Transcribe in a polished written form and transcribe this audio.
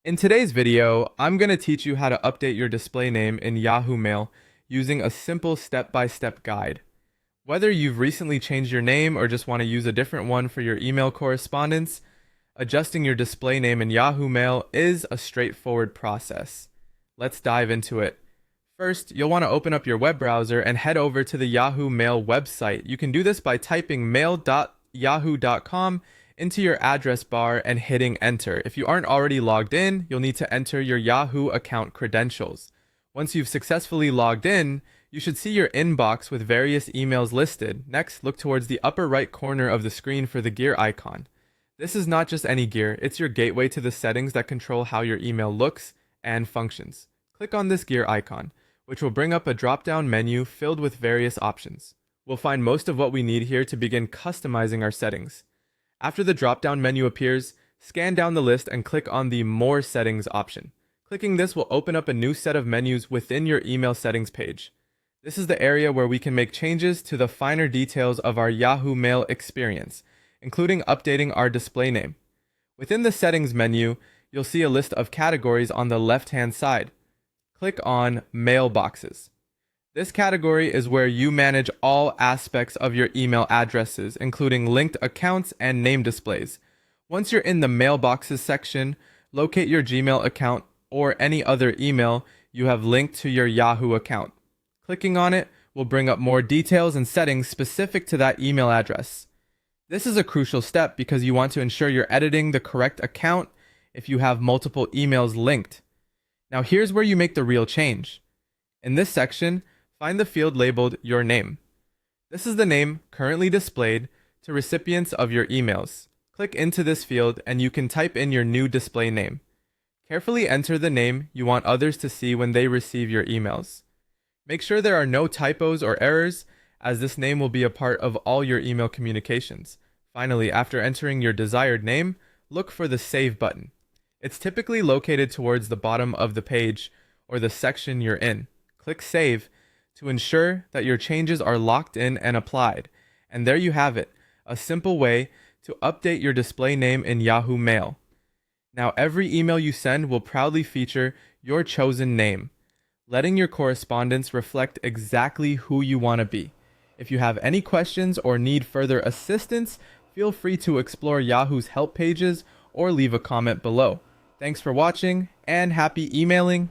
In today's video, I'm going to teach you how to update your display name in Yahoo Mail using a simple step-by-step guide. Whether you've recently changed your name or just want to use a different one for your email correspondence, adjusting your display name in Yahoo Mail is a straightforward process. Let's dive into it. First, you'll want to open up your web browser and head over to the Yahoo Mail website. You can do this by typing mail.yahoo.com into your address bar and hitting enter. If you aren't already logged in, you'll need to enter your Yahoo account credentials. Once you've successfully logged in, you should see your inbox with various emails listed. Next, look towards the upper right corner of the screen for the gear icon. This is not just any gear, it's your gateway to the settings that control how your email looks and functions. Click on this gear icon, which will bring up a drop-down menu filled with various options. We'll find most of what we need here to begin customizing our settings. After the drop-down menu appears, scan down the list and click on the More Settings option. Clicking this will open up a new set of menus within your email settings page. This is the area where we can make changes to the finer details of our Yahoo Mail experience, including updating our display name. Within the Settings menu, you'll see a list of categories on the left-hand side. Click on Mailboxes. This category is where you manage all aspects of your email addresses, including linked accounts and name displays. Once you're in the Mailboxes section, locate your Gmail account or any other email you have linked to your Yahoo account. Clicking on it will bring up more details and settings specific to that email address. This is a crucial step because you want to ensure you're editing the correct account if you have multiple emails linked. Now here's where you make the real change. In this section, find the field labeled Your Name. This is the name currently displayed to recipients of your emails. Click into this field and you can type in your new display name. Carefully enter the name you want others to see when they receive your emails. Make sure there are no typos or errors, as this name will be a part of all your email communications. Finally, after entering your desired name, look for the Save button. It's typically located towards the bottom of the page or the section you're in. Click Save to ensure that your changes are locked in and applied. And there you have it, a simple way to update your display name in Yahoo Mail. Now every email you send will proudly feature your chosen name, letting your correspondence reflect exactly who you want to be. If you have any questions or need further assistance, feel free to explore Yahoo's help pages or leave a comment below. Thanks for watching and happy emailing!